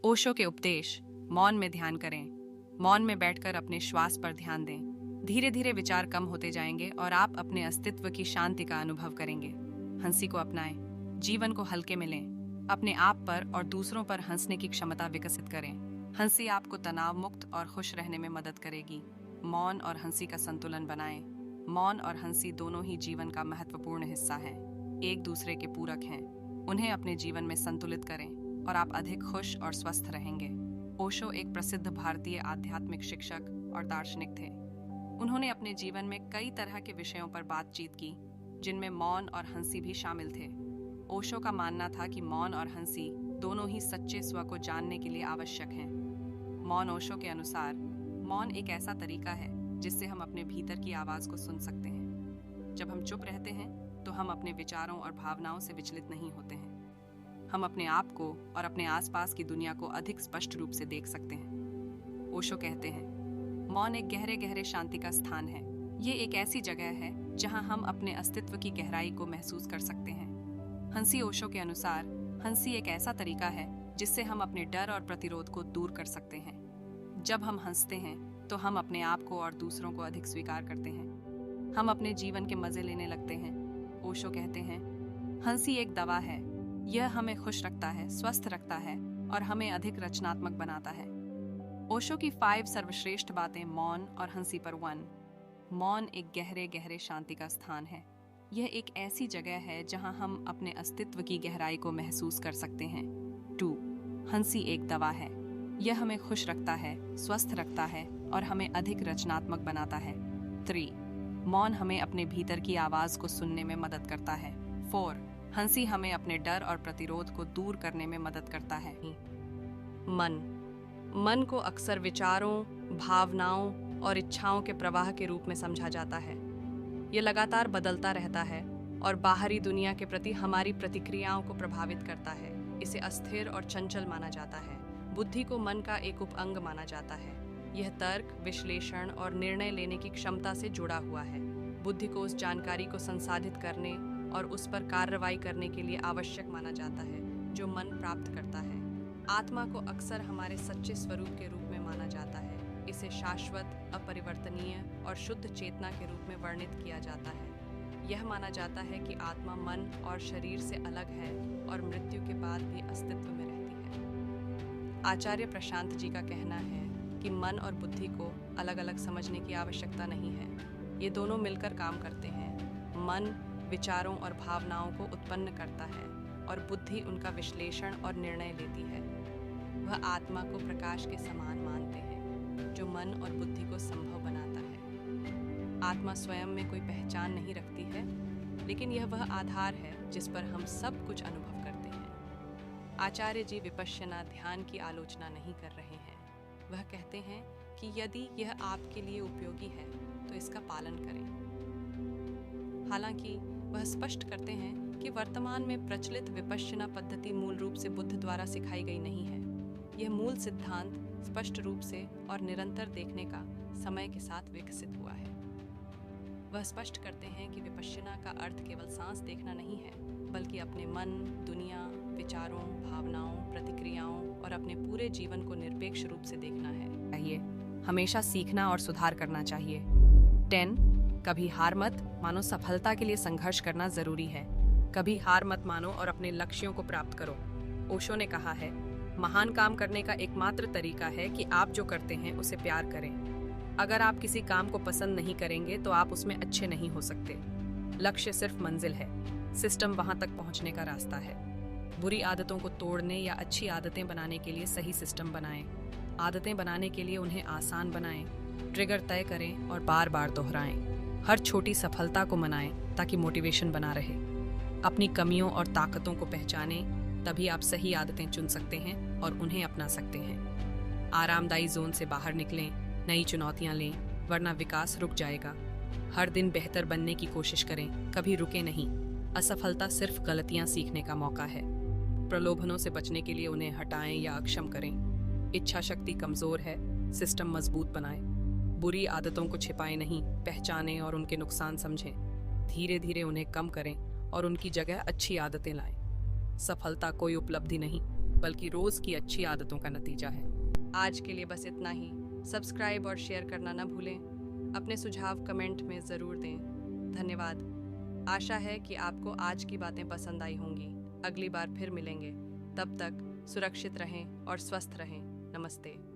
ओशो के उपदेश। मौन में ध्यान करें। मौन में बैठकर अपने श्वास पर ध्यान दें। धीरे धीरे विचार कम होते जाएंगे और आप अपने अस्तित्व की शांति का अनुभव करेंगे। हंसी को अपनाएं। जीवन को हल्के में लें। अपने आप पर और दूसरों पर हंसने की क्षमता विकसित करें। हंसी आपको तनाव मुक्त और खुश रहने में मदद करेगी। मौन और हंसी का संतुलन बनाएं। मौन और हंसी दोनों ही जीवन का महत्वपूर्ण हिस्सा हैं। एक दूसरे के पूरक हैं। उन्हें अपने जीवन में संतुलित करें और आप अधिक खुश और स्वस्थ रहेंगे। ओशो एक प्रसिद्ध भारतीय आध्यात्मिक शिक्षक और दार्शनिक थे। उन्होंने अपने जीवन में कई तरह के विषयों पर बातचीत की, जिनमें मौन और हंसी भी शामिल थे। ओशो का मानना था कि मौन और हंसी दोनों ही सच्चे स्व को जानने के लिए आवश्यक हैं। मौन ओशो के अनुसार, मौन एक ऐसा तरीका है जिससे हम अपने भीतर की आवाज़ को सुन सकते हैं। जब हम चुप रहते हैं तो हम अपने विचारों और भावनाओं से विचलित नहीं होते हैं। हम अपने आप को और अपने आसपास की दुनिया को अधिक स्पष्ट रूप से देख सकते हैं। ओशो कहते हैं, मौन एक गहरे गहरे शांति का स्थान है। ये एक ऐसी जगह है जहां हम अपने अस्तित्व की गहराई को महसूस कर सकते हैं। हंसी ओशो के अनुसार, हंसी एक ऐसा तरीका है जिससे हम अपने डर और प्रतिरोध को दूर कर सकते हैं। जब हम हंसते हैं तो हम अपने आप को और दूसरों को अधिक स्वीकार करते हैं। हम अपने जीवन के मजे लेने लगते हैं। ओशो कहते हैं, हंसी एक दवा है। यह हमें खुश रखता है, स्वस्थ रखता है और हमें अधिक रचनात्मक बनाता है। ओशो की 5 सर्वश्रेष्ठ बातें मौन और हंसी पर 1। मौन एक गहरे गहरे शांति का स्थान है। यह एक ऐसी जगह है जहां हम अपने अस्तित्व की गहराई को महसूस कर सकते हैं। 2, हंसी एक दवा है। यह हमें खुश रखता है, स्वस्थ रखता है और हमें अधिक रचनात्मक बनाता है। 3, मौन हमें अपने भीतर की आवाज़ को सुनने में मदद करता है। 4, हंसी हमें अपने डर और प्रतिरोध को दूर करने में मदद करता है। मन को अक्सर विचारों, भावनाओं और इच्छाओं के प्रवाह के रूप में समझा जाता है। यह लगातार बदलता रहता है और बाहरी दुनिया के प्रति हमारी प्रतिक्रियाओं को प्रभावित करता है। इसे अस्थिर और चंचल माना जाता है। बुद्धि को मन का एक उपअंग माना जाता है। यह तर्क, विश्लेषण और निर्णय लेने की क्षमता से जुड़ा हुआ है। बुद्धि को उस जानकारी को संसाधित करने और उस पर कार्रवाई करने के लिए आवश्यक माना जाता है जो मन प्राप्त करता है। आत्मा को अक्सर हमारे सच्चे स्वरूप के रूप में माना जाता है। इसे शाश्वत, अपरिवर्तनीय और शुद्ध चेतना के रूप में वर्णित किया जाता है। यह माना जाता है कि आत्मा मन और शरीर से अलग है और मृत्यु के बाद भी अस्तित्व में रहती है। आचार्य प्रशांत जी का कहना है कि मन और बुद्धि को अलग अलग समझने की आवश्यकता नहीं है। ये दोनों मिलकर काम करते हैं। मन विचारों और भावनाओं को उत्पन्न करता है और बुद्धि उनका विश्लेषण और निर्णय लेती है। वह आत्मा को प्रकाश के समान मानते हैं जो मन और बुद्धि को संभव बनाता है। आत्मा स्वयं में कोई पहचान नहीं रखती है, लेकिन यह वह आधार है जिस पर हम सब कुछ अनुभव करते हैं। आचार्य जी विपश्यना ध्यान की आलोचना नहीं कर रहे हैं। वह कहते हैं कि यदि यह आपके लिए उपयोगी है तो इसका पालन करें। हालांकि वह स्पष्ट करते हैं कि वर्तमान में प्रचलित विपश्यना पद्धति मूल रूप से बुद्ध द्वारा सिखाई गई नहीं है। यह मूल सिद्धांत स्पष्ट रूप से और निरंतर देखने का समय के साथ विकसित हुआ है। वह स्पष्ट करते हैं कि विपश्यना का अर्थ केवल सांस देखना नहीं है, बल्कि अपने मन, दुनिया, विचारों, भावनाओं, प्रतिक्रियाओं और अपने पूरे जीवन को निरपेक्ष रूप से देखना है। चाहिए हमेशा सीखना और सुधार करना चाहिए। 10, कभी हार मत मानो। सफलता के लिए संघर्ष करना जरूरी है। कभी हार मत मानो और अपने लक्ष्यों को प्राप्त करो। ओशो ने कहा है, महान काम करने का एकमात्र तरीका है कि आप जो करते हैं उसे प्यार करें। अगर आप किसी काम को पसंद नहीं करेंगे तो आप उसमें अच्छे नहीं हो सकते। लक्ष्य सिर्फ मंजिल है, सिस्टम वहां तक पहुंचने का रास्ता है। बुरी आदतों को तोड़ने या अच्छी आदतें बनाने के लिए सही सिस्टम बनाएं। आदतें बनाने के लिए उन्हें आसान बनाएं। ट्रिगर तय करें और बार बार दोहराएं। हर छोटी सफलता को मनाएं ताकि मोटिवेशन बना रहे। अपनी कमियों और ताकतों को पहचानें, तभी आप सही आदतें चुन सकते हैं और उन्हें अपना सकते हैं। आरामदायी जोन से बाहर निकलें, नई चुनौतियां लें, वरना विकास रुक जाएगा। हर दिन बेहतर बनने की कोशिश करें, कभी रुके नहीं। असफलता सिर्फ गलतियां सीखने का मौका है। प्रलोभनों से बचने के लिए उन्हें हटाएं या अक्षम करें। इच्छा शक्ति कमजोर है, सिस्टम मजबूत बनाएं। बुरी आदतों को छिपाएं नहीं, पहचानें और उनके नुकसान समझें। धीरे धीरे उन्हें कम करें और उनकी जगह अच्छी आदतें लाएं। सफलता कोई उपलब्धि नहीं, बल्कि रोज की अच्छी आदतों का नतीजा है। आज के लिए बस इतना ही। सब्सक्राइब और शेयर करना न भूलें। अपने सुझाव कमेंट में ज़रूर दें। धन्यवाद। आशा है कि आपको आज की बातें पसंद आई होंगी। अगली बार फिर मिलेंगे। तब तक सुरक्षित रहें और स्वस्थ रहें। नमस्ते।